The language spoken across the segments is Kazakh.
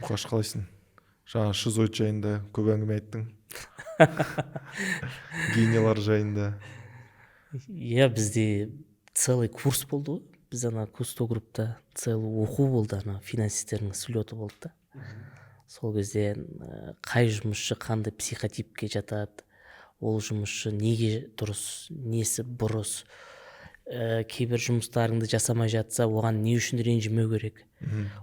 Мұқаш, қалайсың? Жаңа шизоид жайында көп әңгіме айттың. Гениялар жайында. Иә, бізде целый курс болды ғой. Біз ана Кусто группта целый оқу болды, ана финансистердің слеті болды да. Сол кезде қай жұмысшы қандай психотипке жатады, ол жұмысшы неге дұрыс, несі бұрыс, кейбір жұмыстарыңды жасамай жатса, оған не үшін ренжімеу керек,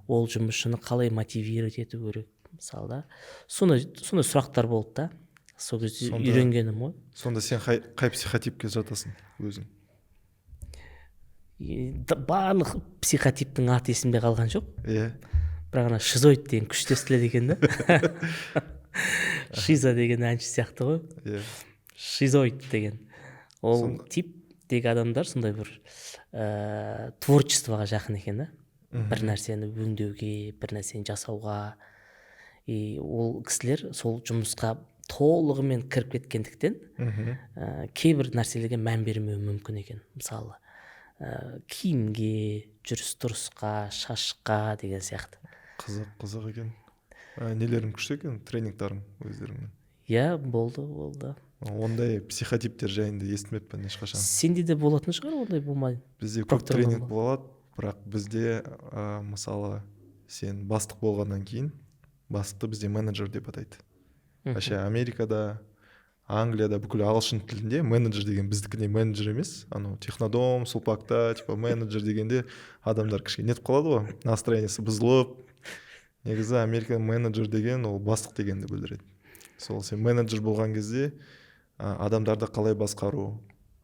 ол жұмысшыны қалай мотивировать ету керек, мысалы да. Сондай сұрақтар болды да. Сол кезде үйренгенім ғой. Сонда сен қай психотипке жатасың өзің? Барлық психотиптің аты есімде қалған жоқ. Иә. Бірақ ана шизоид деген күшті естіледі екен да. Шиза деген әнші сияқты ғой. Иә. Шизоид деген. Ол типтегі адамдар сондай бір творчествоға жақын екен да. Бір нәрсені өңдеуге, бір нәрсені жасауға. Ол кісілер сол жұмысқа толығымен кіріп кеткендіктен кейбір нәрселерге мән бермеуі мүмкін екен. Мысалы киімге, жүріс тұрысқа, шашқа деген сияқты. Қызық екен. Нелерің күшті екен, тренингтарың өздеріңнің? Иә, болды. Ондай психотиптер жайында естімеппін ешқашан. Сенде де болатын шығар, ондай болмайды. Бізде көп тренинг болады, бірақ бізде мысалы сен бастық болғаннан кейін бастықты бізде менеджер деп атайды. Вообще Америкада, Англияда, бүкіл ағылшын тілінде менеджер деген біздікіндей менеджер емес. Анау технодом, сулпакта, типа менеджер дегенде адамдар кішкене нетіп қалады ғой, настроениесі бұзылып. Негізі Америка менеджер деген ол бастық дегенді білдіреді. Сол сен менеджер болған кезде адамдарды қалай басқару,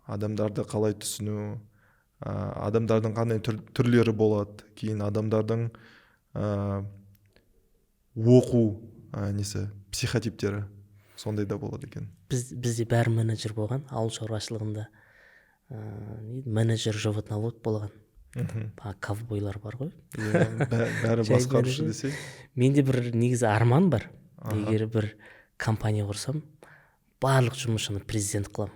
адамдарды қалай түсіну, адамдардың қандай түрлері болады, кейін адамдардың оқу психотиптері сондай да болады екен. Бізде бәрі менеджер болған, ауыл шаруашылығында менеджер животновод болған. Ковбойлар бар ғой. Бәрі басқарушы десе. Менде бір негізі арман бар. Егер бір компания құрсам, барлық жұмысшыны президент қылам.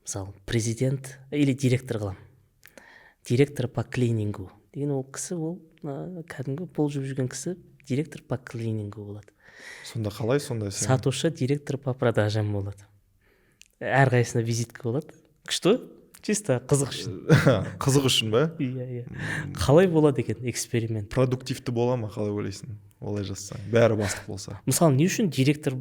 Мысалы, президент или директор қылам. Директор по клинингу деген ол кісі, ол кәдімгі пол жуып жүрген кісі директор по клинингу болады. Сонда қалай сонда сен? Сатушы директор по продажам болады. Әрқайсысына визитка болады. Күшті? Чисто қызық үшін. Қызық үшін ба? Иә. Қалай болады екен эксперимент? Продуктивті бола ма, қалай ойлайсың? Олай жазсаң, бәрі бастық болса. Мысалы, не үшін директор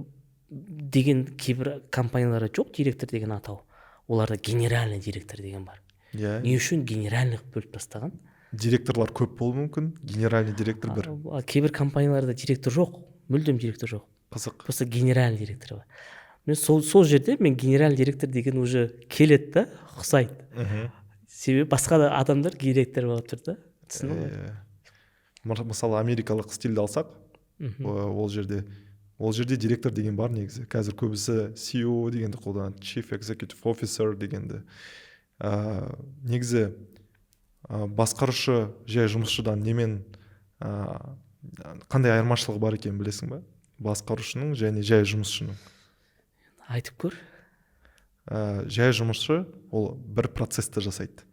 деген кейбір компанияларда жоқ директор деген атау? Оларда генеральный директор деген бар. Не үшін генеральный бөліп тастаған? Директорлар көп болуы мүмкін, генеральный директор бір. Кейбір компанияларда директор жоқ, мүлдем директор жоқ. Қызық. Просто генеральный директор бар. Мен сол жерде мен генеральный директор деген уже келеді да, ұқсайды. Себебі басқа да адамдар директор болып тұр да. Мысалы, америкалық стильді алсақ, ол жерде директор деген бар негізі. Қазір көбісі CEO дегенді қолданады, Chief Executive Officer дегенді. Негізі басқарушы жай жұмысшыдан немен қандай айырмашылығы бар екенін білесің ба? Басқарушының және жай жұмысшының. Айтып көр. Жай жұмысшы ол бір процесті жасайды.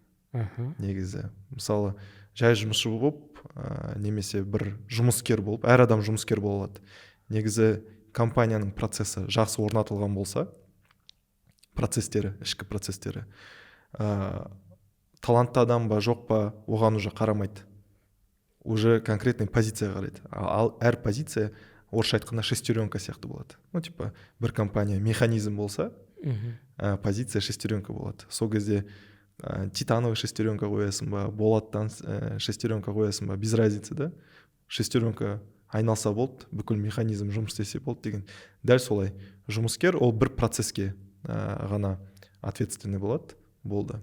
Негізі. Мысалы, жай жұмысшы болып, немесе бір жұмыскер болып, әр адам жұмыскер бола алады. Негізі компанияның процесі жақсы орнатылған болса, процестері, ішкі процестері, талантты адам ба, жоқ па, оған уже қарамайды. Уже конкретный позиция қарайды. Ал әр позиция, орысша айтқанда шестеренка сияқты болады. Типа, бір компания механизм болса, позиция шестеренка болады. Сол кезде титановый шестеренка қоясың ба, болаттан шестеренка қоясың ба, без разницы, да? Шестеренка айналса болды, бүкіл механизм жұмыс істесе болды деген. Дәл солай. Жұмыскер ол бір процеске ғана ответственный болды.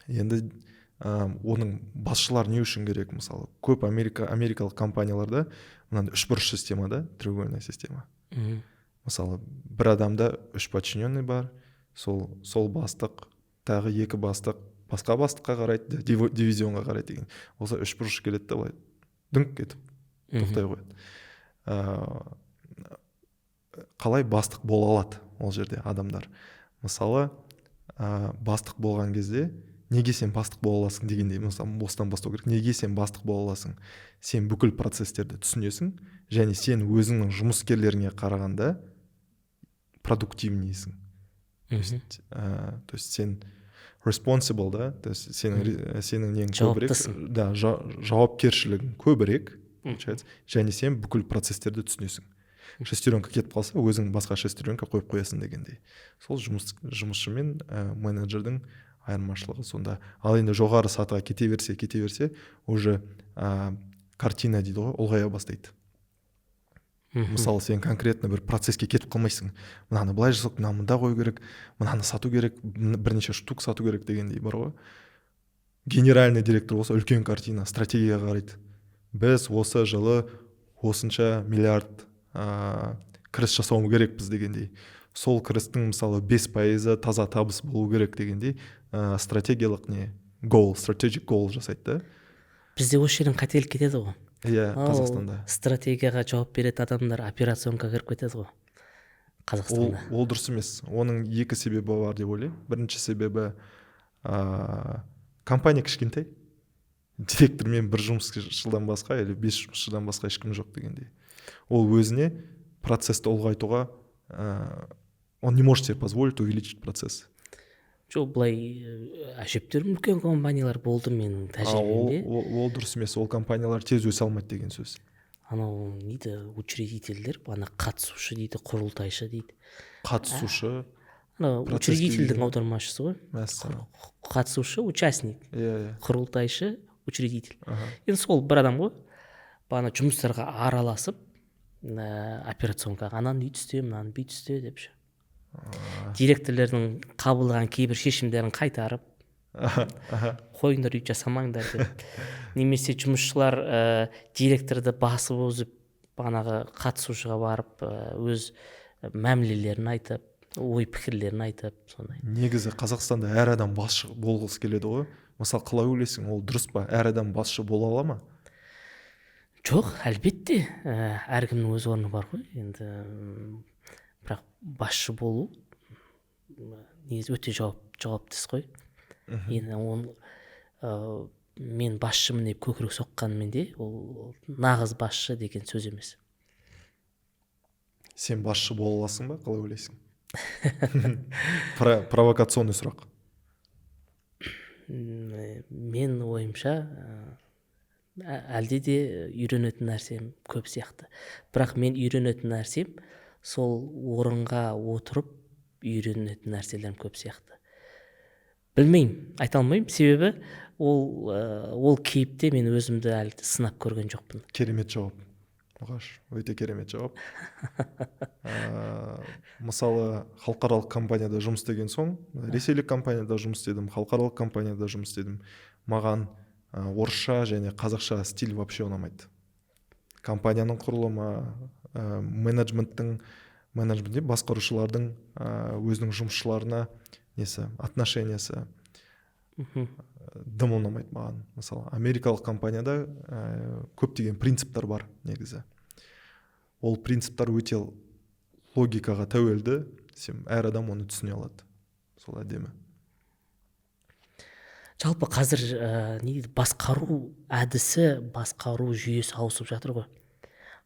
Енді оның басшылар не үшін керек? Мысалы, көп америкалық компанияларда мынандай үшбұрыш система да, треугольная система. Мысалы, бір адамда 3 подчиненный бар, сол бастық, тағы 2 бастық, басқа бастыққа қарайды, дивизионға қарайды деген. Олса үшбұрыш келеді да, дүңк кетіп тоқтай қояды. Қалай бастық бола алады ол жерде адамдар? Мысалы, бастық болған кезде неге сен бастық бола аласың дегендей, мысалы осыдан бастау керек. Неге сен бастық бола аласың? Сен бүкіл процестерді түсінесің, және сен өзіңнің жұмыскерлеріңе қарағанда продуктивнейсің. То есть сен responsible, да, то есть сенің нең көбірек, да, жауапкершілігің көбірек, және сен бүкіл процестерді түсінесің. Шестеренка кетіп қалса, өзің басқа шестеренка қойып қоясың дегендей. Сол жұмысшы мен менеджердің айырмашылығы сонда. Ал енді жоғары сатыға кете берсе, уже картина дейді ғой, ұлғая бастайды. Мысалы, сен конкретно бір процесске кетіп қалмайсың. Мынаны былай жасап, мынаны мында қою керек, мынаны сату керек, бірнеше штук сату керек дегендей бар ғой. Генеральный директор болса, үлкен картина, стратегияға қарайды. Біз осы жылы осынша миллиард кіріс жасауымыз керекпіз дегендей. Сол кірістің мысалы 5% таза табыс болу керек дегендей стратегиялық strategic goal жасайды да. Бізде осы жерден қателік кетеді ғой. Иә, Қазақстанда. Стратегияға жауап беретін адамдар операционға кіріп кетеді ғой. Қазақстанда. Ол дұрыс емес. Оның екі себебі бар деп ойлаймын. Бірінші себебі компания кішкентай. Директормен бір жұмысшыдан басқа, или 5 жұмысшыдан басқа ешкім жоқ дегендей. Ол өзіне процессті ұлғайтуға, он не может себе позволить увеличить процесс. Жоқ, былай әжептәуір үлкен компаниялар болды менің тәжірибемде. Ол дұрыс емес, ол компаниялар тез өсе алмайды деген сөз. Анау дейді, учредительдер, ана қатысушы дейді, құрылтайшы дейді. Қатысушы. Анау учредительдің аудармашысы ғой. Қатысушы, участник. Құрылтайшы, учредитель. Енді сол бір адам ғой. Бана жұмыстарға араласып, операционға ананы үй түсте, мынаны бүй түсте деп ше. Директорлердің қабылдаған кейбір шешімдерін қайтарып, қойыңдар үй жасамаңдар деп. Немесе жұмысшылар директорды басып озып, банағы қатысушыға барып, өз мәмілелерін айтып, ой пікірлерін айтып, сондай. Негізі Қазақстанда әр адам басшы болғысы келеді ғой. Мысалы, қалай ойлайсың, ол дұрыс па? Әр адам басшы бола ала ма? Жоқ, әлбетте, әркімнің өз орны бар ғой. Енді бірақ басшы болу негізі өте жауапты іс қой. Енді мен басшымын деп көкірек соққанмен де ол нағыз басшы деген сөз емес. Сен басшы бола аласың ба? Қалай ойлайсың? Провокационный сұрақ. Мен ойымша әлде де үйренетін нәрсем көп сияқты. Бірақ мен үйренетін нәрсем сол орынға отырып үйренетін нәрселерім көп сияқты. Білмеймін, айта алмаймын, себебі ол кейіпте мен өзімді әлі сынап көрген жоқпын. Керемет жауап. Мұғаш, өте керемет жауап. Мысалы, халықаралық компанияда жұмыс істеген соң, ресейлік компанияда жұмыс істедім, халықаралық компанияда жұмыс істедім. Маған орысша және қазақша стиль вообще ұнамайды. Компанияның құрылымы, менеджменттің басқарушылардың өзінің жұмысшыларына отношениясы дым ұнамайды маған. Мысалы, америкалық компанияда көптеген принциптер бар негізі. Ол принциптер өте логикаға тәуелді, әр адам оны түсіне алады. Сол әдемі. Жалпы қазір басқару әдісі, басқару жүйесі ауысып жатыр ғой.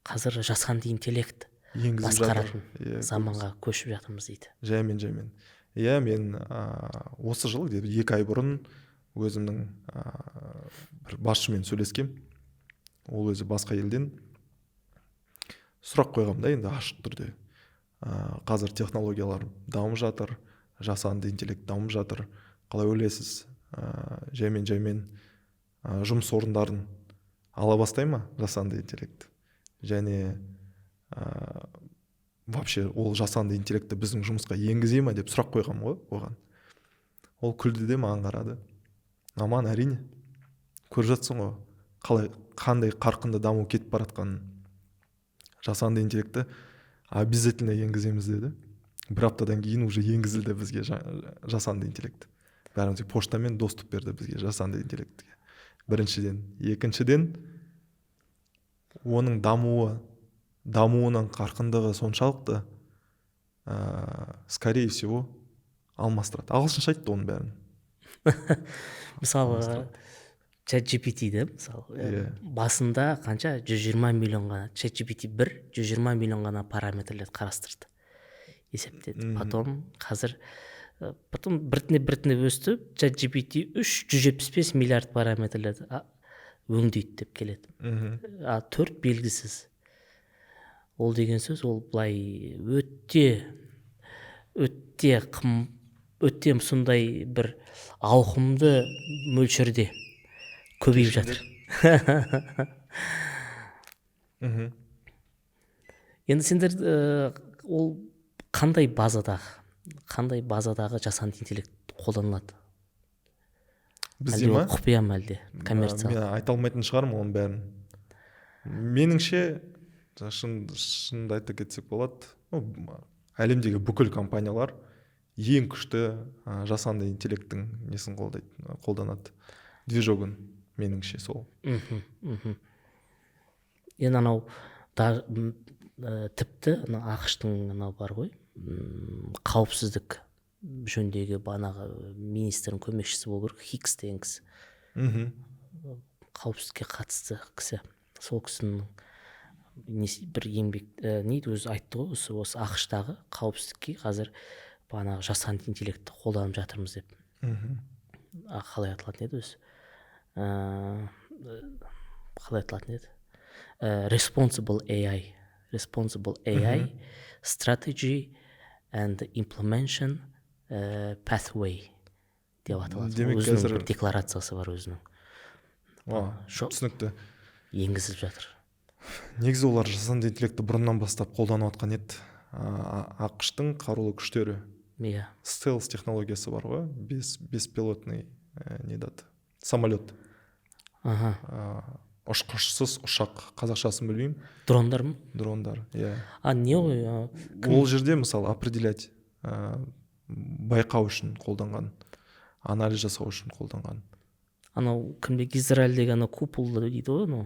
Қазір жасанды интеллект басқаратын заманға көшіп жатырмыз дейді. Жаймен. Иә, мен осы жылы 2 ай бұрын өзімнің бір басшымен сөйлескем. Ол өзі басқа елден сұрақ қойғам да, енді ашық түрде. Қазір технологиялар дамып жатыр, жасанды интеллект дамып жатыр. Қалай ойлайсыз? Жаймен жұмыс орындарын ала бастай ма жасанды интеллект? Және вообще ол жасанды интеллектті біздің жұмысқа енгізе ма деп сұрақ қойғам ғой оған. Ол күлді де маған қарады. Аман, әрине. Көріп жатсың ғой, қандай қарқынды даму кетіп баратқанын. Жасанды интеллектті обязательно енгіземіз деді. Бір аптадан кейін уже енгізілді бізге жасанды интеллект. Бәрімізге поштамен доступ берді бізге жасанды интеллектке. Біріншіден. Екіншіден, оның дамуының қарқындығы соншалықты скорее всего алмастырады. Ағылшынша айтты оның бәрін. мысалы чат gpt-ді мысалы басында қанша 120 миллион ғана чат gpt 120 миллион ғана параметрлерді қарастырды, есептеді. Потом қазір потом біртіндеп өсті, чат gpt 175 миллиард параметрлерді өңдейді деп келеді. 4 белгісіз. Ол деген сөз, ол былай өтте сондай бір ауқымды мөлшерде көбейіп жатыр. Енді сендер ол қандай базадағы жасанды интеллект қолданылады? Бізде ма? Құпия ма әлде коммерциялық? Мен айта алмайтын шығармын оның бәрін. Меніңше, шынымды айта кетсек болады, әлемдегі бүкіл компаниялар ең күшті жасанды интеллекттің несін қолданады. Движогын, меніңше сол. Енді анау тіпті ақш-тың анау бар ғой, қауіпсіздік жөніндегі банағы министрдің көмекшісі болу керек, Хикс деген кісі. Қауіпсіздікке қатысты кісі. Сол кісінің бір еңбек өзі айтты ғой, осы ақш-тағы қауіпсіздікке қазір банағы жасанды интеллектті қолданып жатырмыз деп. Қалай аталатын еді өзі? Қалай аталатын еді? Responsible AI strategy and implementation pathway деп аталады. Өзінің бір декларациясы бар өзінің. Түсінікті. Енгізіп жатыр. Негізі олар жасанды интеллектті бұрыннан бастап қолданып жатқан еді. ақш-тың қарулы күштері. Стелс технологиясы бар ғой, беспилотный самолет. Ұшқышсыз ұшақ, қазақшасын білмеймін. Дрондар ма? Дрондар, иә. Не ғой? Ол жерде мысалы определять, байқау үшін қолданған, анализ жасау үшін қолданған. Анау кімде Израильдегі ана куполды дейді ғой,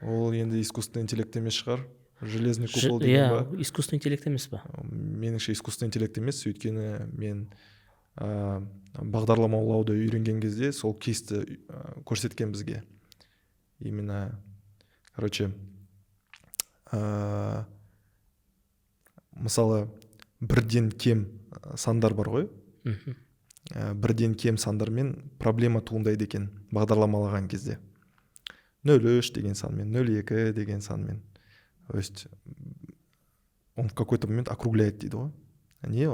ол енді искусственный интеллект емес шығар. Железный купол деген ба? Искусственный интеллект емес па? Меніңше искусственный интеллект емес, өйткені мен бағдарламалауды үйренген кезде сол кейсті көрсеткен бізге. Именно, мысалы, бірден кем сандар бар ғой. Бірден кем сандармен проблема туындайды екен бағдарламалаған кезде. 0,3 деген санмен, 0,2 деген санмен. То есть он в какой-то момент округляет дейді ғой. Не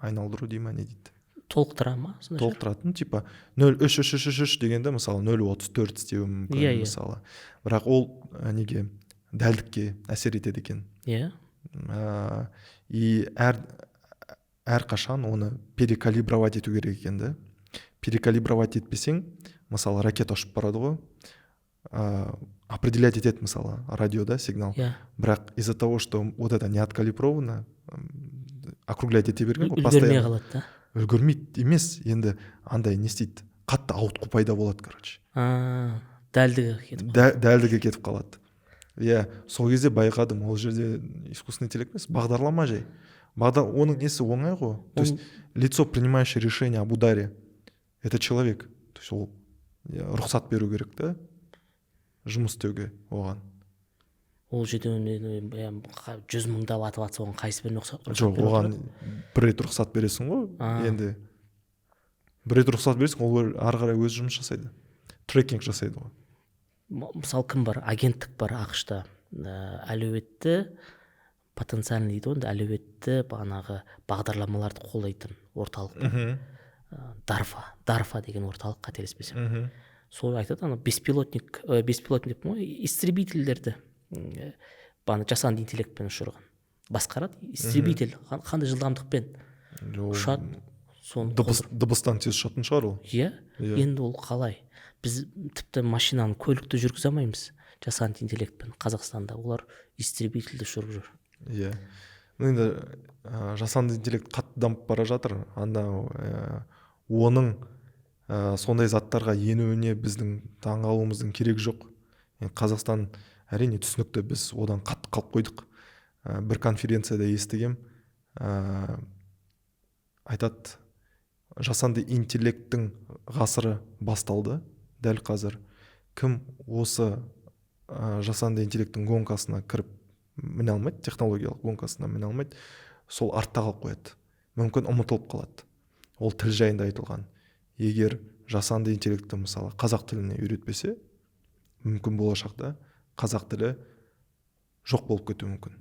айналдыру дей ма, не дейді? Толықтыра ма? Толықтыратын, типа 0,3 дегенде мысалы 0,34 істеуі мүмкін мысалы. Бірақ ол неге дәлдікке әсер етеді екен. И әр қашан оны перекалибровать ету керек екенді. Перекалибровать етпесең, мысалы ракета ұшып барады ғой, определять етеді мысалы радиода сигнал. Бірақ из-за того, что вот это не откалибровано, округлять ете берген ғой, үлгермей қалады да. Үлгермейді емес, енді андай не істейді, қатты ауытқу пайда болады, дәлдігі кетіп қалады. Сол кезде байқадым, ол жерде искусственный интеллект емес, бағдарлама жай. Оның несі оңай ғой. То есть лицо, принимающее решение об ударе, это человек. То есть ол рұқсат беру керек та, жұмыс істеуге оған. Ол жерде 100 мыңдап атып атса, оған қайсы біріне рұқсат? Жоқ, оған бір рет рұқсат бересің ғой. Енді бір рет рұқсат бересің, ол ары қарай өз жұмыс жасайды. Трекинг жасайды ғой. Мысалы кім бар? Агенттік бар ақшта. Әлеуетті потенциальный дейді онда, әлеуетті бағанағы бағдарламаларды қолдайтын орталық. Дарфа деген орталық, қателеспесем. Сол айтады, беспилотник истребительдерді жасанды интеллектпен ұшырған. Басқарады, истребитель қандай жылдамдықпен ұшады. Дыбыстан тез ұшатын шығар ол. Енді ол қалай? Біз тіпті машинаны, көлікті жүргізе алмаймыз жасанды интеллектпен. Қазақстанда олар истребительді ұшырып жүр. Енді жасанды интеллект қатты дамып бара жатыр. Оның сондай заттарға енуіне біздің таңғалуымыздың керек жоқ. Қазақстан әрине түсінікті, біз одан қатты қалып қойдық. Бір конференцияда естігем, айтады, жасанды интеллекттің ғасыры басталды дәл қазір. Кім осы жасанды интеллекттің гонкасына кіріп міне алмайды, технологиялық гонкасына міне алмайды, сол артта қалып қояды, мүмкін ұмытылып қалады. Ол тіл жайында айтылған. Егер жасанды интеллектті мысалы қазақ тіліне үйретпесе, мүмкін болашақта қазақ тілі жоқ болып кетуі мүмкін.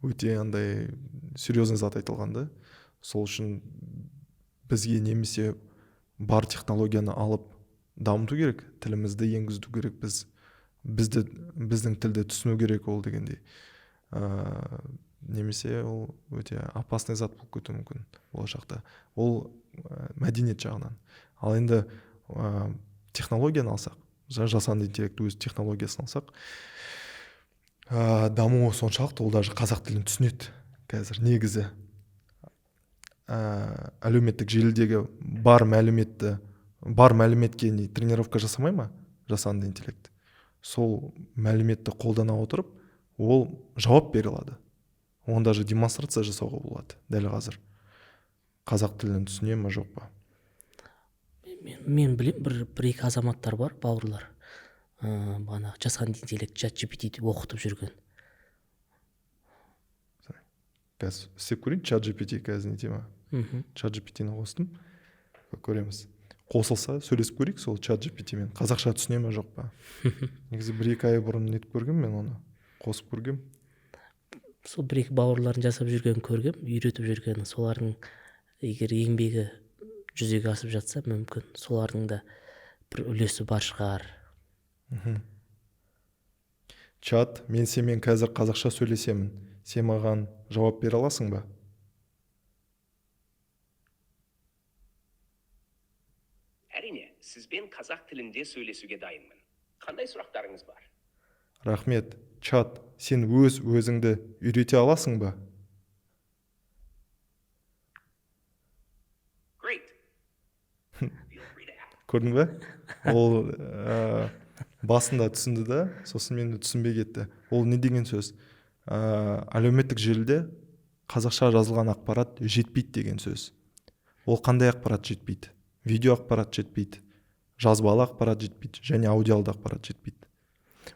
Өте андай серьезный зат айтылған да. Сол үшін бізге немесе бар технологияны алып дамыту керек, тілімізді енгізу керек, біздің тілді түсіну керек ол дегендей. Немесе ол өте опасный зат болып кетуі мүмкін болашақта. Ол мәдениет жағынан. Ал енді технологияны алсақ, жасанды интеллект өз технологиясын алсақ, дамуы соншалықты, ол даже қазақ тілін түсінеді қазір негізі. Әлеуметтік желідегі бар мәліметке тренировка жасамай ма жасанды интеллект? Сол мәліметті қолдана отырып, ол жауап бере алады. Оны даже демонстрация жасауға болады дәл қазір. Қазақ тілін түсіне ме жоқ па? Мен білем, бір-екі азаматтар бар, бауырлар. Бағана жасанды интеллект ChatGPT оқытып жүрген. Қазір істеп көрейін, ChatGPT қазір не тема? ChatGPT-ні қостым, көреміз. Қосылса сөйлесіп көрейік сол ChatGPT-мен. Қазақша түсіне ме жоқ па? Негізі 1-2 ай бұрын нетіп көргем мен оны, қосып көргем. Сол бір-екі бауырларын жасап жүрген көргем, үйретіп жүрген, солардың егер еңбегі жүзеге асып жатса, мүмкін солардың да бір үлесі бар шығар. Чат, мен сенімен қазір қазақша сөйлесемін. Сен маған жауап бере аласың ба? Әрине, сізбен қазақ тілінде сөйлесуге дайынмын. Қандай сұрақтарыңыз бар? Рахмет. Чат, сен өзіңді үйрете аласың ба? Great. Көрдің бе? Ол басында түсінді да, сосын мені түсінбей кетті. Ол не деген сөз? Әлеуметтік желіде қазақша жазылған ақпарат жетпейді деген сөз. Ол қандай ақпарат жетпейді? Видео ақпарат жетпейді, жазбалы ақпарат жетпейді, және аудиалды ақпарат жетпейді.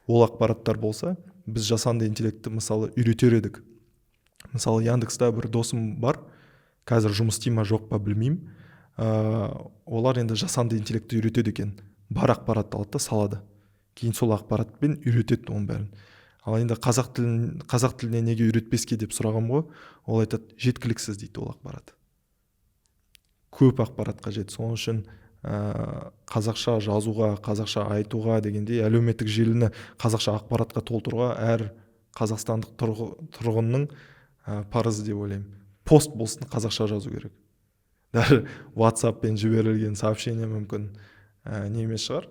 Ол ақпараттар болса, біз жасанды интеллектті мысалы үйретер едік. Мысалы Яндекста бір досым бар, қазір жұмыс істей ма жоқ па білмеймін. Олар енді жасанды интеллектті үйретеді екен. Бар ақпаратты алады да салады. Кейін сол ақпаратпен үйретеді оның бәрін. Ал енді қазақ тіліне неге үйретпеске деп сұрағам ғой, ол айтады, жеткіліксіз дейді ол ақпарат. Көп ақпарат қажет. Соның үшін қазақша жазуға, қазақша айтуға дегендей әлеуметтік желіні қазақша ақпаратқа толтыруға әр қазақстандық тұрғынның парызы деп ойлаймын. Пост болсын қазақша жазу керек. Даже WhatsApp-пен жіберілген сообщение мүмкін не емес шығар,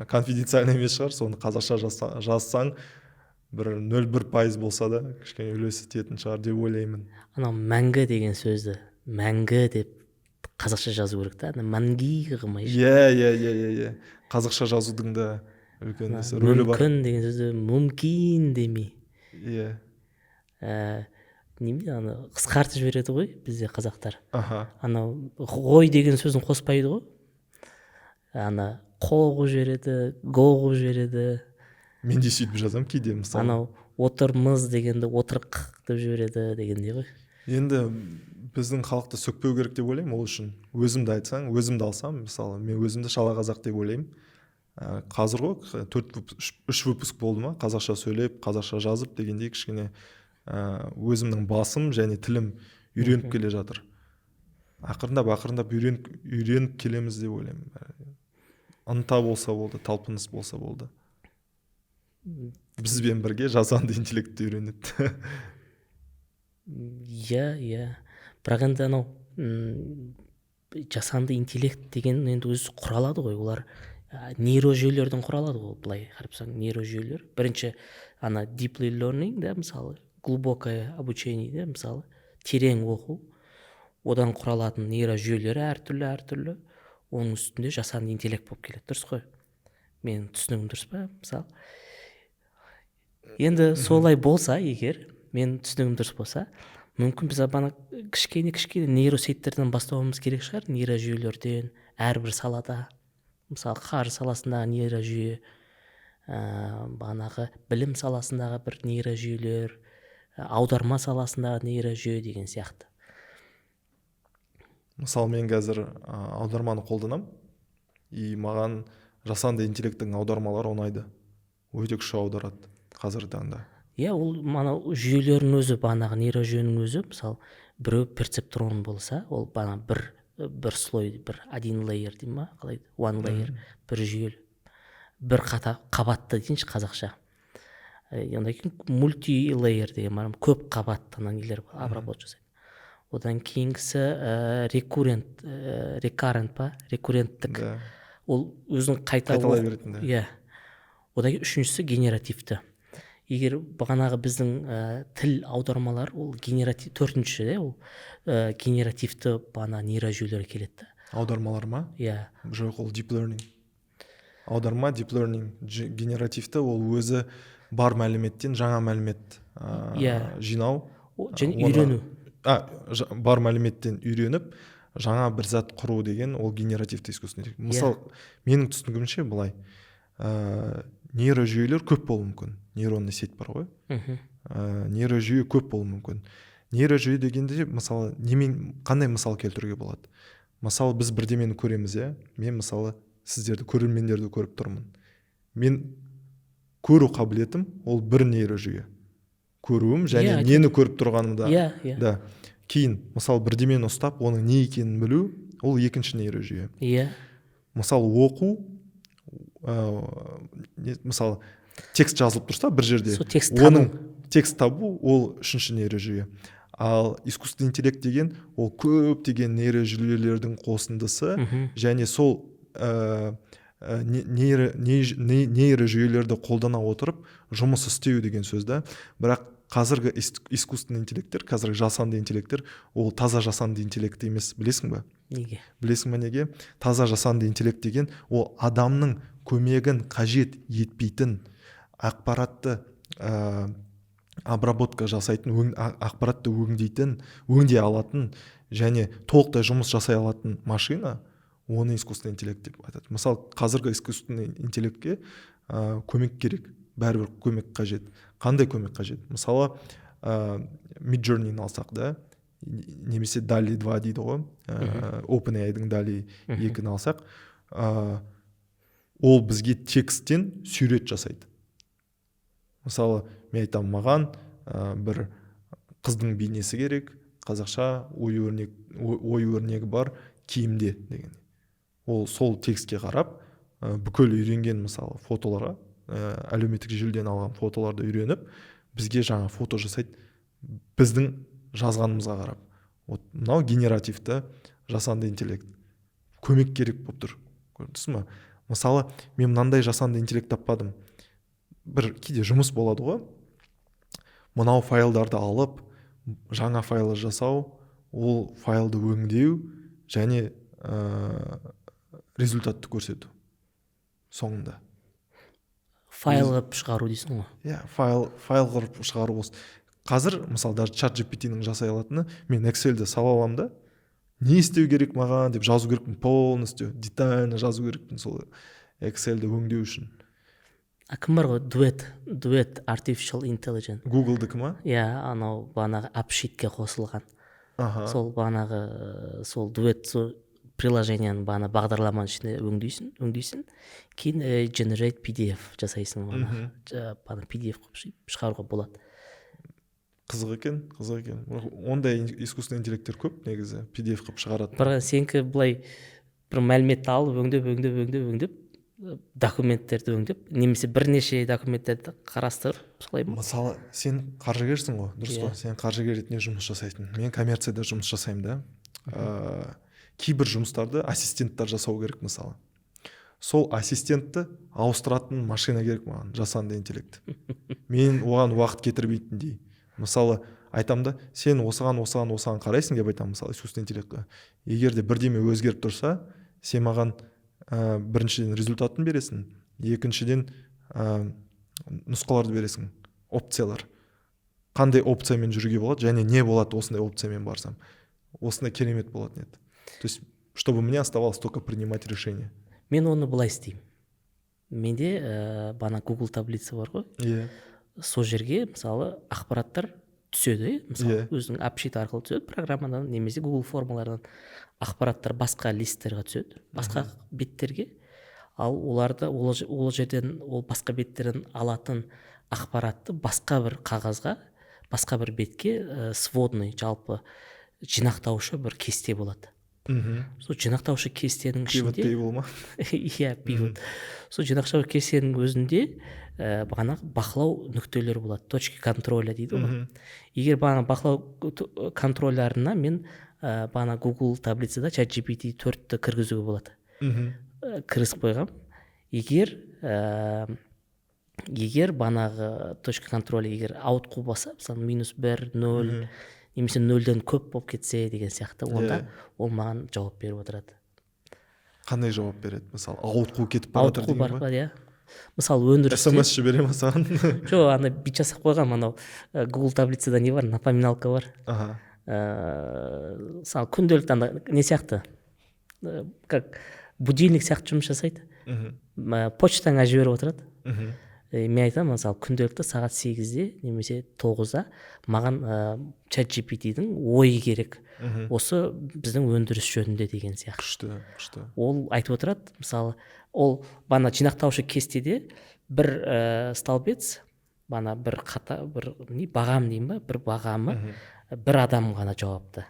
конфиденциальный емес шығар, соны қазақша жазсаң, бір 0,1% болса да кішкене үлесі тиетін шығар деп ойлаймын. Анау мәңгі деген сөзді мәңгі деп қазақша жазу керек та, мәңгі қылмай. Иә. Қазақша жазудың да үлкен рөлі бар. Мүмкін деген сөзді мүмкін демей. Иә. Неме, аны қысқартып жібереді ғой бізде қазақтар. Анау ғой деген сөзін қоспайды ғой. Ана қоғу жібереді, гоғу жібереді. Мен де сөйтіп жазам кейде мысалы. Анау отырмыз дегенді отырық деп жібереді дегендей ғой. Енді біздің халықты сөкпеу керек деп ойлаймын. Ол үшін өзімді айтсаң, өзімді алсам, мысалы мен өзімді шала қазақ деп ойлаймын. Қазір ғой 3 выпуск болды ма, қазақша сөйлеп, қазақша жазып дегендей кішкене өзімнің басым және тілім үйреніп келе жатыр. Ақырындап үйреніп келеміз деп ойлаймын. Ынта болса болды, талпыныс болса болды. Бізбен бірге жасанды интеллектті үйренеді. Иә. Бірақ енді анау жасанды интеллект деген енді өзі құралады ғой, олар нейрожүйелерден құралады ғой, былай қарапсаң, нейрожүйелер. Бірінші ана deep learning, да, мысалы, глубокое обучение, да, мысалы, терең оқу, одан құралатын нейрожүйелері әртүрлі, оның үстінде жасанды интеллект болып келеді, дұрыс қой? Мен түсінігім дұрыс па, мысалы? Енді солай болса, егер мен түсінігім дұрыс болса, мүмкін біз бана кішкене нейросеттерден бастауымыз керек шығар, нейрожүйелерден әрбір салада. Мысалы қаржы саласындағы нейрожүйе, бағанағы білім саласындағы бір нейрожүйелер, аударма саласындағы нейрожүйе деген сияқты. Мысалы мен қазір аударманы қолданам, и маған жасанды интеллекттің аудармалары ұнайды. Өте күшті аударады қазіргі таңда. Иә, ол мана жүйелердің өзі, бағанағы нейрожүйенің өзі, мысалы біреу перцептрон болса, ол бана бір слой, бір один лейер дейм ма, қалай, one layer, бір жүйелі, бір қабатты дейінші қазақша. Ондан кейін мультилейер деген бар, көп қабатты нелер обработка жасайды. Одан кейінгісі рекурренттік. Ол өзін қайталай беретін. Иә. Одан кейін үшіншісі генеративті. Егер бағанағы біздің тіл аудармалар, ол төртінші, ол генеративті бана нейрожүйелер келеді. Аудармалар ма? Иә. Жоқ, ол deep learning. Аударма deep learning. Генеративті ол өзі бар мәліметтен жаңа мәлімет жинау. Және үйрену. Бар мәліметтен үйреніп, жаңа бір зат құру деген ол генеративті искусственный интеллект. Мысалы, менің түсінігімше былай, нейрожүйелер көп болуы мүмкін. Нейронный сеть бар ғой. Нейрожүйе көп болуы мүмкін. Нейрожүйе дегенде, мысалы, қандай мысал келтіруге болады? Мысалы, біз бірдемені көреміз, мен мысалы сіздерді, көрермендерді көріп тұрмын. Мен көру қабілетім ол бір нейрожүйе. Көруім және нені көріп тұрғанымда. Да. Кейін, мысалы, бірдемені ұстап, оның не екенін білу, ол екінші нейрожүйе. Мысалы, оқу, мысалы, текст жазылып тұрса бір жерде, оның текст табу, ол үшінші нейрожүйе. Ал искусственный интеллект деген, ол көптеген нейрожүйелердің қосындысы, және сол нейрожүйелерді қолдана отырып жұмыс істеу деген сөзді. Бірақ қазіргі искусственный интеллекттер, қазіргі жасанды интеллекттер, ол таза жасанды интеллект емес, білесің ба? Неге? Білесің ба неге? Таза жасанды интеллект деген, ол адамның көмегін қажет етпейтін, ақпаратты обработка жасайтын, ақпаратты өңдей алатын және толықтай жұмыс жасай алатын машина, оны искусственный интеллект деп айтады. Мысалы, қазіргі искусственный интеллектке көмек керек, бәрібір көмек қажет. Қандай көмек қажет? Мысалы, Midjourney-ні алсақ да, немесе DALL-E 2 дейді ғой, OpenAI-дің DALL-E 2-ні алсақ, ол бізге тексттен сурет жасайды. Мысалы, мен айтам, маған бір қыздың бейнесі керек, қазақша ой өрнегі бар киімде деген. Ол сол текстке қарап, бүкіл үйренген мысалы фотоларға, әлеуметтік желіден алған фотоларды үйреніп, бізге жаңа фото жасайды, біздің жазғанымызға қарап. Мынау генеративті жасанды интеллект. Көмек керек болып тұр. Көрдіңіз ме? Мысалы, мен мынандай жасанды интеллект таппадым. Бір кейде жұмыс болады ғой. Мынау файлдарды алып, жаңа файлы жасау, ол файлды өңдеу және результатты көрсету соңында. Файл қылып шығару дейсің ғой? Иә, файл қылып шығару болсын. Қазір, мысалы, даже чат GPT-ның жасай алатыны, мен Excel-де сала аламын да, не істеу керек маған деп жазу керекпін, полностью, детально жазу керекпін сол Excel-де өңдеу үшін. Кім бар ғой? Duet Artificial Intelligence. Google-дікі ма? Иә, анау бағанағы апшитке қосылған. Сол бағанағы, сол Duet приложенияның бағана бағдарламаның ішінде өңдейсің, кейін generate PDF жасайсың, бағана PDF қылып шығаруға болады. Қызық екен. Ондай искусственный интеллекттер көп негізі, PDF қылып шығарады. Бірақ сенкі былай бір мәліметті алып, өңдеп, документтерді өңдеп, немесе бірнеше документтерді қарастырып, солай ма? Мысалы, сен қаржыгерсің ғой, дұрыс қой? Сен қаржыгер ретінде жұмыс жасайтын. Мен коммерцияда жұмыс жасаймын да. Кейбір жұмыстарды ассистенттер жасау керек мысалы. Сол ассистентті ауыстыратын машина керек маған, жасанды интеллект. Мен оған уақыт кетірмейтіндей. Мысалы, айтам да, сен осыған қарайсың деп айтам, мысалы, искусственный интеллектке. Егер де бірдеме өзгеріп тұрса, сен маған біріншіден результатын бересің, екіншіден нұсқаларды бересің, опциялар. қандай опциямен жүруге болады және не болады осындай опциямен барсам, осындай керемет болатын еді. То есть чтобы мне оставалось только принимать решение. Мен оны былай істеймін. Менде бана Google таблица бар ғой. Иә. Сол жерге мысалы ақпараттар түседі, мысалы өзінің апшит арқылы түседі, программадан немесе Google формалардан ақпараттар басқа листтерге түседі, басқа беттерге. Ал оларды ол жерден ол басқа беттерден алатын ақпаратты басқа бір қағазға, басқа бір бетке сводный, жалпы жинақтаушы бір кесте болады. Сол жинақтаушы кестенің ішінде Pivot table ма? иә, pivot. Сол жинақтаушы кестенің өзінде бағана бақылау нүктелері болады, точки контроля дейді ғой. Егер бағана бақылау контролярына мен бағана Google таблицада ChatGPT 4-ті кіргізуге болады. Кіргізіп қойғам. Егер банағы точка контроля егер ауытқу болса, мысалы -1, 0 немесе 0-ден көп болып кетсе деген сияқты, онда ол маған жауап беріп отырады. Қандай жауап береді? Мысалы ауытқу кетіп бара жатыр Ауытқу бар деген ба? иә. Мысалы өндірісте SMS жібере ма саған? жоқ, ана бит жасап қойған, анау Google таблицада не бар, напоминалка бар. Мысалы күнделікті ана не сияқты, как будильник сияқты жұмыс жасайды. Почтаңа жіберіп отырады. Мен айтамын, мысалы күнделікті сағат 8-де немесе 9-да маған ChatGPT-дің ойы керек. Осы біздің өндіріс жөнінде деген сияқты. Күшті. Ол айтып отырады, мысалы, ол бана жинақтаушы кестеде бір столбец, бана бір бағам деймін ба, бір бағамы бір адам ғана жауапты.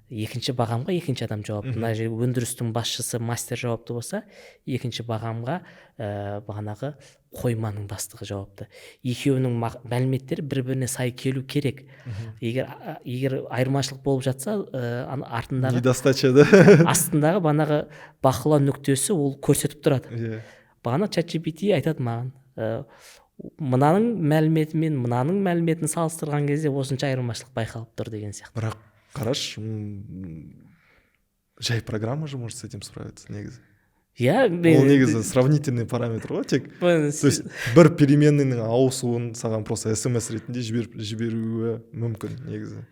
Екінші бағамға екінші адам жауапты. Мына жерде өндірістің басшысы мастер жауапты болса, екінші бағамға бағанағы қойманың бастығы жауапты. Екеуінің мәліметтері бір-біріне сай келу керек. Егер айырмашылық болып жатса, артындағы недостача да. астындағы банағы бақылау нүктесі ол көрсетіп тұрады. Бағана ChatGPT айтады маған, мынаның мәліметі мен мынаның мәліметін салыстырған кезде осынша айырмашылық байқалып тұр деген сияқты. Бірақ қараш, жай программа же может с этим справиться негізі. Ол негізі сравнительный параметр ғой, тек то есть бір переменныйның ауысуын саған просто SMS ретінде жіберуі мүмкін негізі.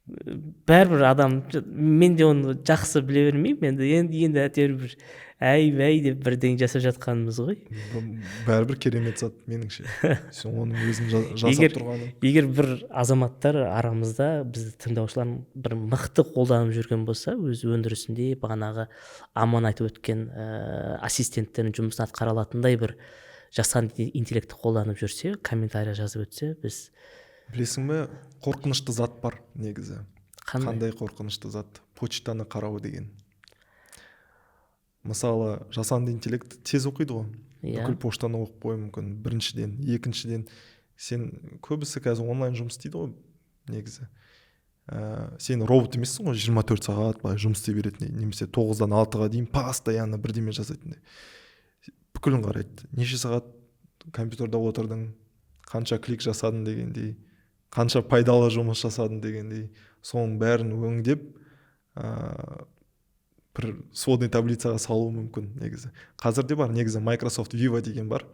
Бәрібір адам, мен де оны жақсы біле бермеймін, енді әйтеуір бір әй деп бірдеңе жасап жатқанымыз ғой. Бәрібір керемет зат меніңше. Сен оның өзін жасап тұрғаның. Егер бір азаматтар арамызда бізді тыңдаушылар бір мықты қолданып жүрген болса, өз өндірісінде бағанағы аман айтып өткен ассистенттердің жұмысын атқара алатындай бір жасанды интеллектті қолданып жүрсе, комментарий жазып өтсе, біз білесің бе, қорқынышты зат бар негізі. Қандай қорқынышты зат? Почтаны қарау деген. Мысалы, жасанды интеллект тез оқиды ғой. Бүкіл поштаны оқып қою мүмкін. Біріншіден, екіншіден, сен көбісі қазір онлайн жұмыс істейді ғой негізі. Сен робот емессің ғой, 24 сағат былай жұмыс істей беретін, немесе 9-дан 6-ға дейін постоянно бірдеме жасайтындай. Бүкілін қарайды. Неше сағат компьютерда отырдың, қанша клик жасадың дегендей, қанша пайдалы жұмыс жасадың дегендей, соның бәрін өңдеп бір сводный таблицаға салу мүмкін негізі. Қазірде бар негізі Microsoft Viva деген бар.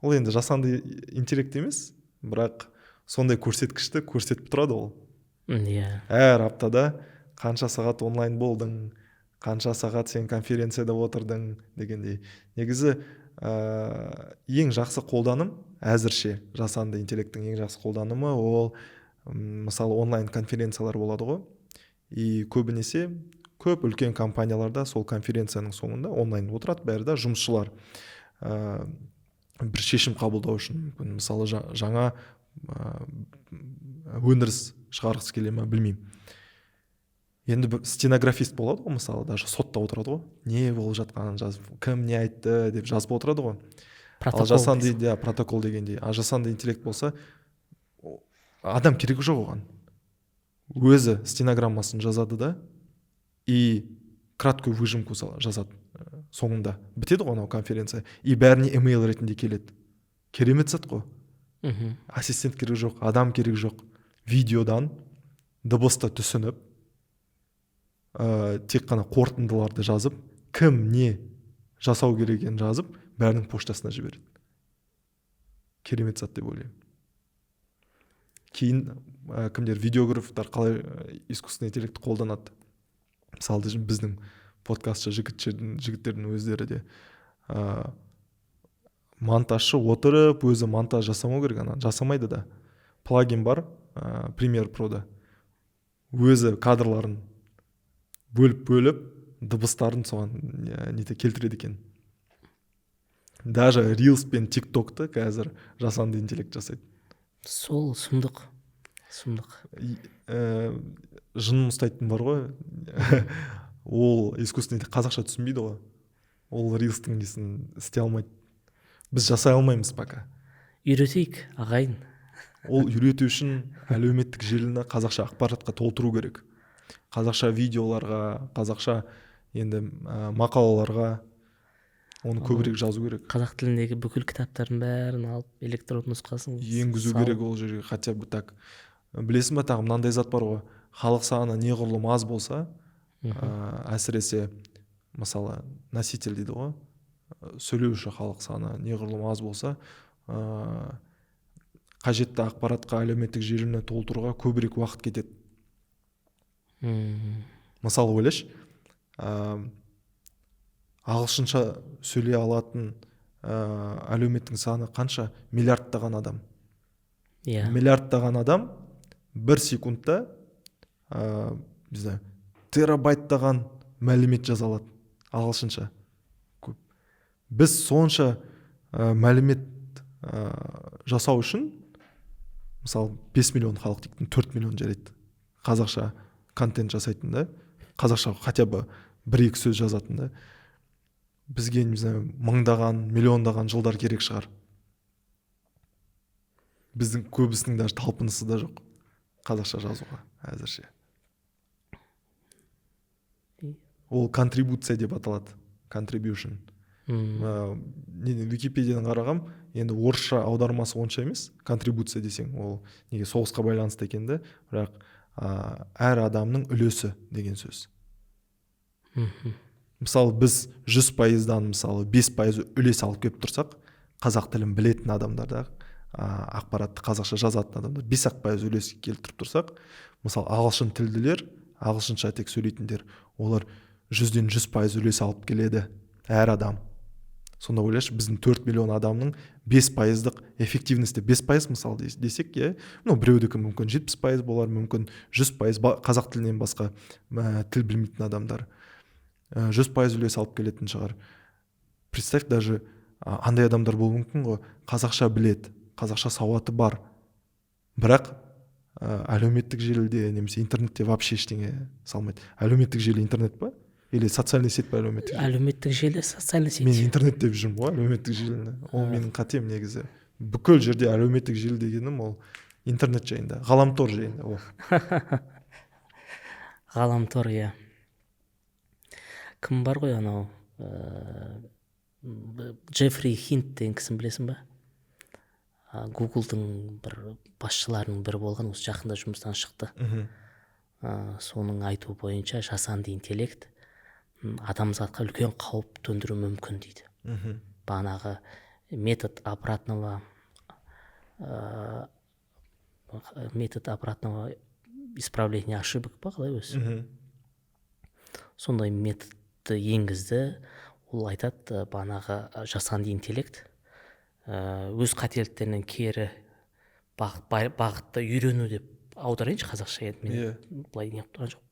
Ол енді жасанды интеллект емес, бірақ сондай көрсеткішті көрсетіп тұрады ол. Әр аптада қанша сағат онлайн болдың, қанша сағат сен конференцияда отырдың дегендей. Негізі ең жақсы қолданым әзірше жасанды интеллекттің ең жақсы қолданымы ол мысалы онлайн конференциялар болады ғой. И көбінесе көп үлкен компанияларда сол конференцияның соңында онлайн отырады бәрі да, жұмысшылар бір шешім қабылдау үшін мүмкін. Мысалы жаңа өндіріс шығарғысы келе ме білмеймін. Енді бір стенографист болады ғой, мысалы даже сотта отырады ғой, не болып жатқанын жазып, кім не айтты деп жазып отырады ғой. Ал жасанды протокол дегендей. А жасанды интеллект болса адам керек жоқ оған. Өзі стенограммасын жазады да и краткую выжимку жазады соңында. Бітеді ғой анау конференция. И бәріне емейл ретінде келеді. Керемет зат қой. Ассистент керек жоқ, адам керек жоқ. Видеодан дыбысты түсініп, тек қана қорытындыларды жазып, кім не жасау керегенін жазып, бәрінің поштасына жібереді. Керемет зат деп ойлаймын. кейін кімдер видеографтар қалай искусственный интеллектті қолданады. Мысалы біздің подкастшы жігіттердің өздері де монтажшы отырып өзі монтаж жасамау керек, ана жасамайды да. Плагин бар Premiere Pro'да. Өзі кадрларын бөліп дыбыстарын соған нете келтіреді екен. Даже Reels пен TikTok'ты қазір жасанды интеллект жасайды. Сол сұмдық. Жын ұстайтын бар ғой. Ол искусственный қазақша түсінбейді ғой. Ол Reels'тің несін істей алмайды. Біз жасай алмаймыз пока. Үйретейік, ағайын. Ол үйрету үшін әлеуметтік желіні қазақша ақпаратқа толтыру керек. Қазақша видеоларға, қазақша енді мақалаларға оны көбірек жазу керек. Қазақ тіліндегі бүкіл кітаптардың бәрін алып электронды нұсқасын енгізу керек ол жерге. Хотя бы так. Білесің ба, тағы мынандай зат бар ғой. Халық саны неғұрлым аз болса, әсіресе мысалы носитель дейді ғой, сөйлеуші халық саны неғұрлым аз болса, қажетті ақпаратқа әлеуметтік желіні толтыруға көбірек уақыт кетеді. Мысалы ойлашы, ағылшынша сөйлей алатын әлеуметтің саны қанша? Миллиардтаған адам. Миллиардтаған адам 1 секундта терабайттаған мәлімет жаза алады ағылшынша. Көп. Біз сонша мәлімет жасау үшін, мысалы 5 миллион халық дейтін 4 миллион жарайды. Қазақша контент жасайтын да, қазақша хотя бы 1-2 сөз жазатын да. Бізге мыңдаған, миллиондаған жылдар керек шығар. Біздің көбісінің даже талпынысы да жоқ қазақша жазуға әзірше. Ол контрибуция деп аталады. Contribution. Википедиядан қарағам, енді орысша аудармасы онша емес. Контрибуция десең, ол неге соғысқа байланысты екен де, бірақ әр адамның үлесі деген сөз. Мысалы біз 100%-дан мысалы 5% үлес алып келіп тұрсақ, қазақ тілін білетін адамдарда, ақпаратты қазақша жазатын адамдар 5% үлес келтіріп тұрсақ, мысалы ағылшын тілділер, ағылшынша тек сөйлейтіндер, олар 100-ден 100% үлес алып келеді әр адам. Сонда ойлашы, біздің 4 миллион адамның 5%-дық эффективності 5% мысалы десек, біреудікі мүмкін 70% болар, мүмкін 100% қазақ тілінен басқа тіл білмейтін адамдар 100% үлес алып келетін шығар. Представь, даже андай адамдар болуы мүмкін ғой, қазақша біледі, қазақша сауаты бар, бірақ әлеуметтік желіде немесе интернетте вообще ештеңе салмайды. Әлеуметтік желі интернет па? Или социальный сеть па әлеуметтік желі? Әлеуметтік желі, социальный сеть. Мен интернет деп жүрмін ғой, әлеуметтік желіні. Ол менің қатем негізі. Бүкіл жерде әлеуметтік желі дегенім ол интернет жайында, ғаламтор жайында. Ғаламтор, иә. Кім бар ғой анау? Джеффри Хинт деген кісін білесің ба? Гуглдың бір басшыларының бірі болған, осы жақында жұмыстан шықты. Соның айтуы бойынша жасанды интеллект адамзатқа үлкен қауіп төндіру мүмкін дейді. Бағанағы метод обратного исправления ошибок па қалай өзі? Сондай методты енгізді. Ол айтады, бағанағы жасанды интеллект өз қателіктерінен кері бағытта үйрену деп аударайыншы қазақша, мен былай не тұрған жоқ.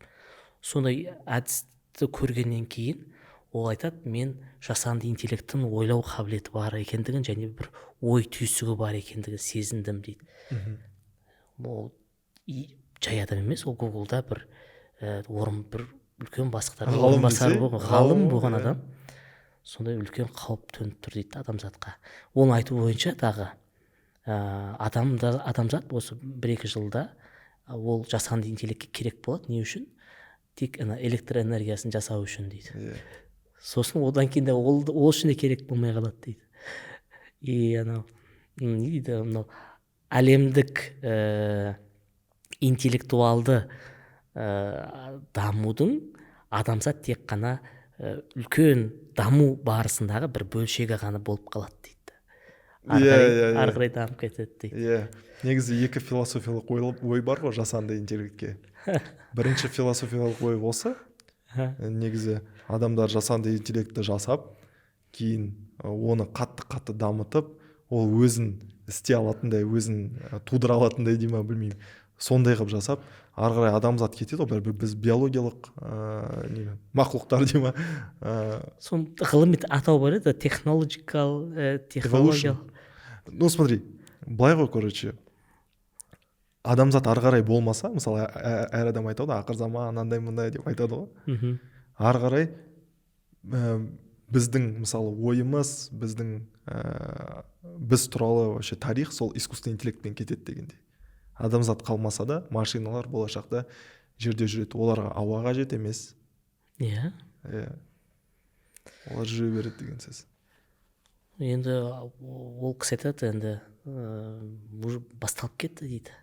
Сондай әдісті көргеннен кейін ол айтады, мен жасанды интеллекттің ойлау қабілеті бар екендігін және бір ой түйсігі бар екендігін сезіндім дейді. Ол жай адам емес, ол Гуглда бір үлкен бастықтардың орынбасары болған, ғалым болған адам. Сондай үлкен қауіп төніп тұр дейді адамзатқа. Оның айту бойынша тағы адамзат осы 1-2 жылда ол жасанды интеллектке керек болады. Не үшін? Тек электр энергиясын жасау үшін дейді. Сосын одан кейін ол үшін де керек болмай қалады дейді. Әлемдік интеллектуалды дамудың адамзат тек қана үлкен даму барысындағы бір бөлшегі ғана болып қалады дейді. ары қарай дамып кетеді дейді. Иә, негізі екі философиялық ой бар ғой жасанды интеллектке. Бірінші философиялық ой болса, негізі адамдар жасанды интеллектті жасап, кейін оны қатты дамытып, ол өзін істей алатындай, өзін тудыра алатындай дей ма білмеймін, сондай қылып жасап, ары қарай адамзат кетеді ғой, біз биологиялық мақұлықтар дей ма. Сон ғылыми атау бар еді, технологиялық. Ну смотри, былай ғой, короче, адамзат ары қарай болмаса, мысалы әр адам айтады, ақырзаман анандай мындай деп айтады ғой. Ары қарай біздің мысалы ойымыз, біз туралы вообще тарих сол искусственный интеллектпен кетеді дегендей. Адамзат қалмаса да машиналар болашақта жерде жүреді, оларға ауа қажет емес. Иә. Олар жүре береді деген сөз. Енді ол кісі айтады, енді уже басталып кетті дейді.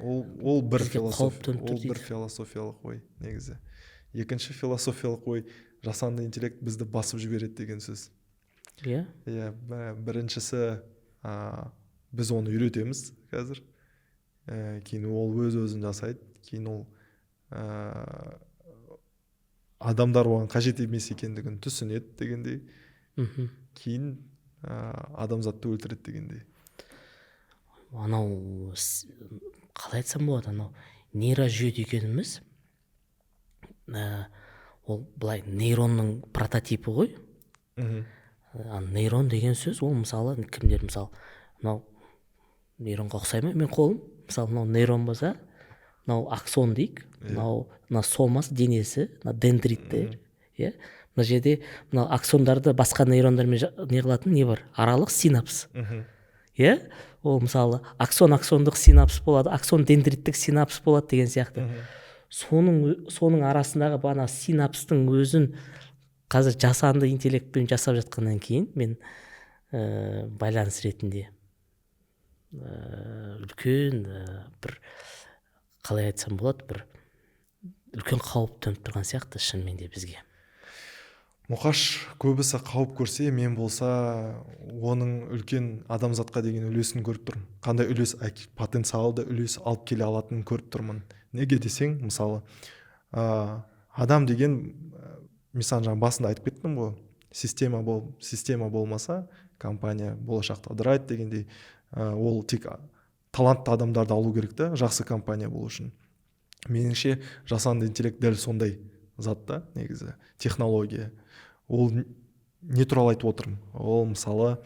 Ол бір философиялық ой негізі. Екінші философиялық ой, жасанды интеллект бізді басып жібереді деген сөз. Иә. Біріншісі, біз оны үйретеміз қазір. Кейін ол өз-өзін жасайды. Кейін ол адамдар оған қажет емес екендігін түсінеді дегендей. Кейін адамзатты өлтіреді дегендей. Анау қалай айтсам болады, анау нейрожүйе дегеніміз ол былай нейронның прототипі ғой. Нейрон деген сөз, ол мысалы кімдер, мысалы мынау нейронға ұқсай ма мен қолым, мысалы мынау нейрон болса, мынау аксон дейік, мынау сомас денесі, мынау дендриттер, иә. Мына жерде мынау аксондарды басқа нейрондармен неғылатын не бар? Аралық синапс. Иә? Ол мысалы аксондық синапс болады, аксон дендриттік синапс болады деген сияқты. Соның арасындағы бана синапстың өзін қазір жасанды интеллектпен жасап жатқаннан кейін мен байланыс ретінде үлкен бір, қалай айтсам болады, бір үлкен қауіп төніп тұрған сияқты шынымен де бізге. Мұқаш көбісі қауіп көрсе, мен болса оның үлкен адамзатқа деген үлесін көріп тұрмын. Қандай потенциалды үлес алып келе алатынын көріп тұрмын. Неге десең, мысалы адам деген, мен жаңа басында айтып кеттім ғой, система болмаса компания болашақта ыдырайды дегендей. Ол тек талантты адамдарды алу керек та, жақсы компания болу үшін. Меніңше жасанды интеллект дәл сондай зат та, негізі технология. Ол не туралы айтып отырмын? Ол мысалы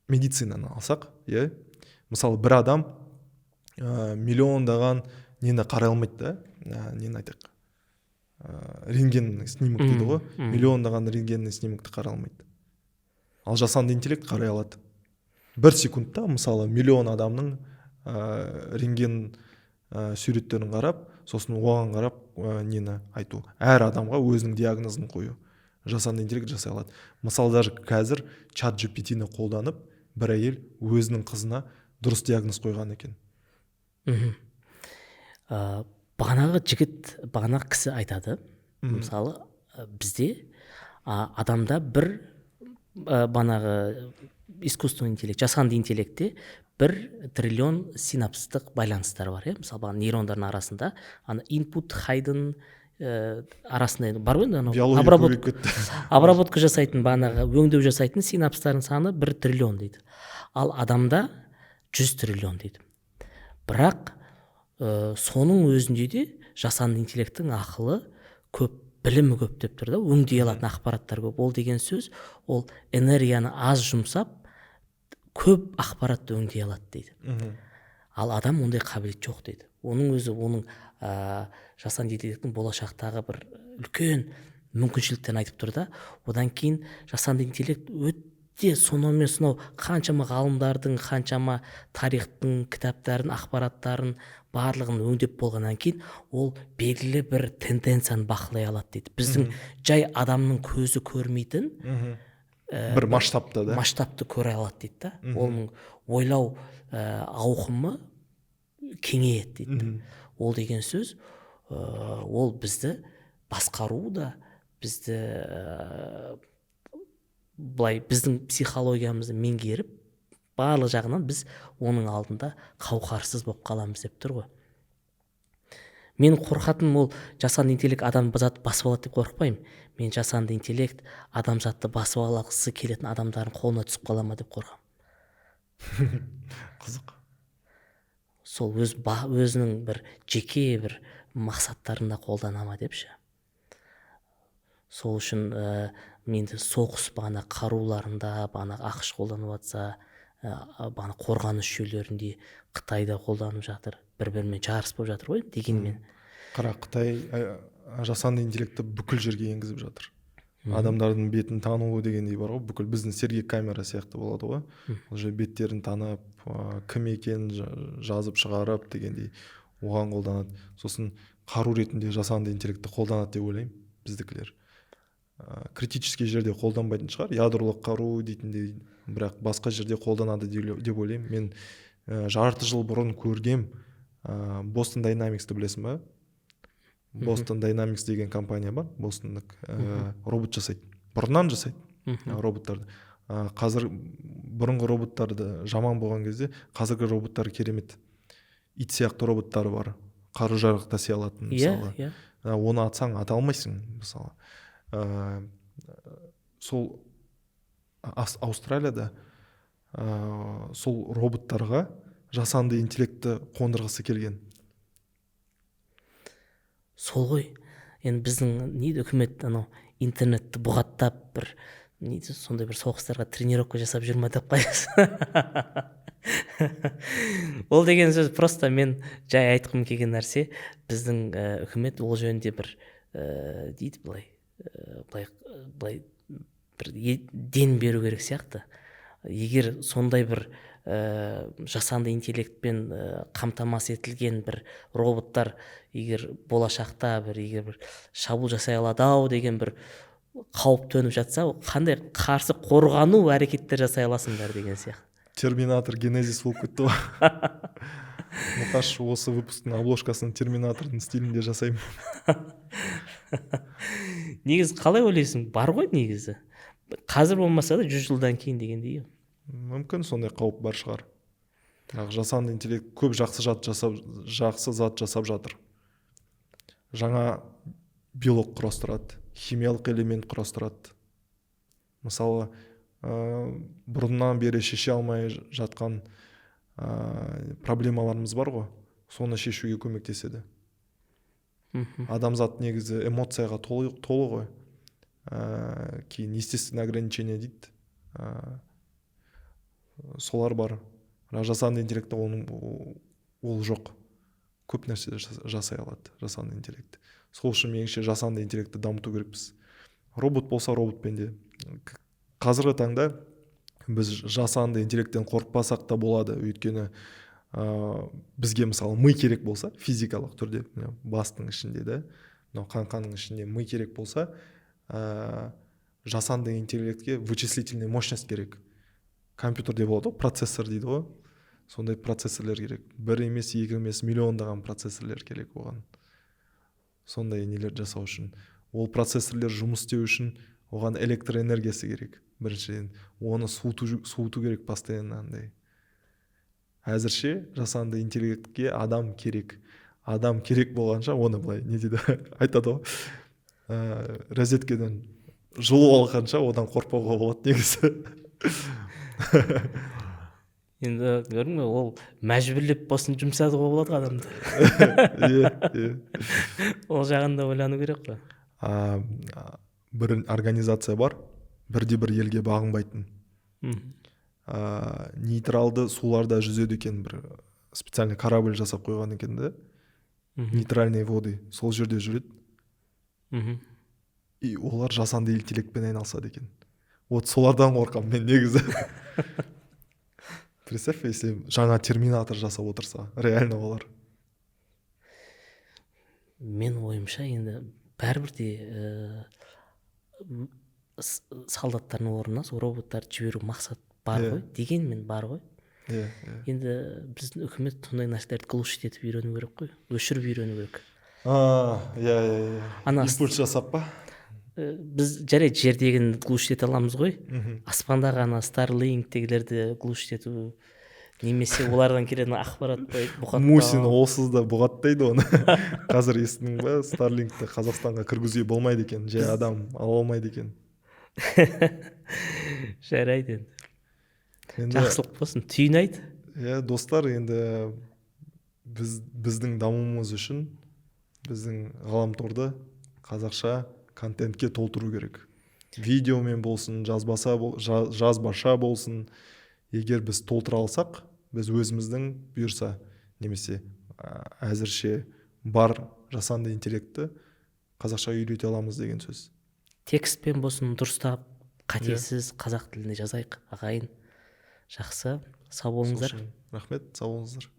медицинаны алсақ, иә. Мысалы бір адам миллиондаған нені қарай алмайды да, нені айтайық, рентген снимок дейді ғой, миллиондаған рентгеннің снимкті қарай алмайды. Ал жасанды интеллект қарай алады. Бір секундта мысалы миллион адамның рентген суреттерін қарап, сосын оған қарап нені айту. Әр адамға өзінің диагнозын қою. Жасанды интеллект жасай алады. Мысалы даже қазір чат GPT-ні қолданып, бір әйел өзінің қызына дұрыс диагноз қойған екен. Бағанағы кісі айтады, мысалы бізде адамда бір бағанағы искусственный интеллект, жасанды интеллектте 1 триллион синапстық байланыстар бар, иә. Мысалы нейрондардың арасында input хайдың арасында бар ғой, обработка жасайтын, бағанағы өңдеу жасайтын синапстардың саны 1 триллион дейді. Ал адамда 100 триллион дейді. Бірақ соның өзінде де жасанды интеллекттің ақылы көп, білімі көп деп тұр да, өңдей алатын ақпараттар көп. Ол деген сөз, ол энергияны аз жұмсап, көп ақпаратты өңдей алады дейді. Ал адам ондай қабілет жоқ дейді. Оның өзі, оның жасанды интеллекттің болашақтағы бір үлкен мүмкіншіліктерін айтып тұр да. Одан кейін жасанды интеллект өте сонау қаншама ғалымдардың, қаншама тарихтың кітаптарын, ақпараттарын барлығын өңдеп болғаннан кейін ол белгілі бір тенденцияны бақылай алады дейді. Біздің жай адамның көзі көрмейтін бір масштабты көре алады дейді да. Оның ойлау ауқымы кеңейеді дейді. Ол деген сөз, ол бізді басқару да, бізді былай біздің психологиямызды меңгеріп барлық жағынан біз оның алдында қауқарсыз болып қаламыз деп тұр ғой. Мен қорқатыным ол жасанды интеллект адамзатты басып алады деп қорықпаймын. Мен жасанды интеллект адамзатты басып алғысы келетін адамдардың қолына түсіп қала ма деп қорқамын. Қызық. Сол өзінің бір жеке бір мақсаттарында қолдана ма депші. Сол үшін менде соғыс бағана қаруларында бағана ақш қолданып жатса, бағана қорғаныс жүйелерінде Қытайда қолданып жатыр, бір-бірімен жарыс болып жатыр ғой. Дегенмен қара, Қытай жасанды интеллектті бүкіл жерге енгізіп жатыр. Адамдардың бетін тануы дегендей бар ғой, бүкіл біздің сергек камера сияқты болады ғой. Уже беттерін танып, кім екенін жазып шығарып дегендей оған қолданады. Сосын қару ретінде жасанды интеллектті қолданады деп ойлаймын біздікілер. Критический жерде қолданбайтын шығар, ядролық қару дейтіндей, бірақ басқа жерде қолданады деп ойлаймын. Мен жарты жыл бұрын көргем Boston Dynamics'ті білесің ба? Boston Dynamics деген компания бар, Бостондық, робот жасайды. Бұрыннан жасайды роботтарды. Қазір бұрынғы роботтарды жаман болған кезде, қазіргі роботтар керемет. Ит сияқты роботтары бар, қару-жарақ таси алатын мысалы. Оны атсаң ата алмайсың мысалы. Сол Аустралияда сол роботтарға жасанды интеллектті қондырғысы келген. Сол ғой. Енді біздің үкімет интернетті бұғаттап бір сондай бір соғыстарға тренировка жасап жүр ма деп қоясыз. Ол деген сөз просто мен жай айтқым келген нәрсе, біздің үкімет ол жөнінде бір дейді былай бір ден беру керек сияқты. Егер сондай бір жасанды интеллектпен қамтамасыз етілген бір роботтар егер болашақта егер бір шабуыл жасай алады ау деген бір қауіп төніп жатса, қандай қарсы қорғану әрекеттер жасай аласыңдар деген сияқты. Терминатор генезис болып кетті ғой. Мұқаш осы выпусктың обложкасын терминатордың стилінде жасаймын. Негізі қалай ойлайсың? Бар ғой негізі. Қазір болмаса да 100 жылдан кейін дегендей. Мүмкін сондай қауіп бар шығар. Жасанды интеллект көп жақсы зат жасап жатыр. Жаңа биолог құрастырады, химиялық элемент құрастырады. Мысалы, бұрыннан бері шеше алмай жатқан проблемаларымыз бар ғой, соны шешуге көмектеседі. Адамзат негізі эмоцияға толы ғой. Кейін естественное ограничение дейді. Солар бар. Жасанды интеллектте ол жоқ. Көп нәрсе жасай алады жасанды интеллект. Сол үшін меніңше жасанды интеллектті дамыту керекпіз. Робот болса роботпен де. Қазіргі таңда біз жасанды интеллекттен қорықпасақ та болады. Өйткені бізге мысалы ми керек болса, физикалық түрде, бастың ішінде де, қанның ішінде ми керек болса, жасанды интеллектке вычислительный мощность керек. Компьютерде болады, процессор дейді ғой. Сондай процессорлер керек. Бір емес, екі емес, миллиондаған процессорлер керек оған. Сондай нелер жасау үшін. Ол процессорлер жұмыс істеу үшін оған электроэнергиясы керек. Біріншіден, оны суыту керек постоянно. Әзірше жасанды интеллектке адам керек. Адам керек болғанша оны былай не дейді айтады ғой. Розеткеден жылу алғанша одан қорықпауға болады негізі. Енді көрдің бе, ол мәжбүрлеп болсын жұмсатуға болады адамды. Ол жағында ойлану керек қой. Бір организация бар, бірде-бір елге бағынбайтын. Нейтралды суларда жүзеді екен, бір специальный корабль жасап қойған екен де. Нейтральные воды сол жерде жүреді. И олар жасанды интеллектпен айналысады екен. Вот солардан қорқамын мен негізі. Представь, если жаңа терминатор жасап отырса, реально олар. Мен ойымша енді бәрібір де солдаттардың орнына роботтарды жіберу мақсат бар ғой, дегенмен бар ғой. Енді біздің үкімет сондай нәрселерді глушить етіп үйрену керек қой, өшіріп үйрену керек. Импульс жасап па? біз жарайды жердегін глушить ете аламыз ғой, Мгм. аспандағы ана старлинктегілерді глушить ету немесе олардан келетін ақпаратты мусин бұғаттау. олсыз да бұғаттайды оны. Қазір естідің ба, старлингті қазақстанға кіргізуге болмайды екен, жай адам ала алмайды екен. Жарайды енді. Енді Жақсылық болсын. Түйін айт. достар, енді біздің дамуымыз үшін біздің ғаламторды қазақша контентке толтыру керек. Видеомен болсын, жазбаша болсын, егер біз толтыра алсақ, біз өзіміздің бұйырса немесе әзірше бар жасанды интеллектті қазақша үйрете аламыз деген сөз. Текстпен болсын дұрыстап, қатесіз қазақ тілінде жазайық, ағайын. Жақсы, сау болыңыздар. Рахмет, сау болыңыздар.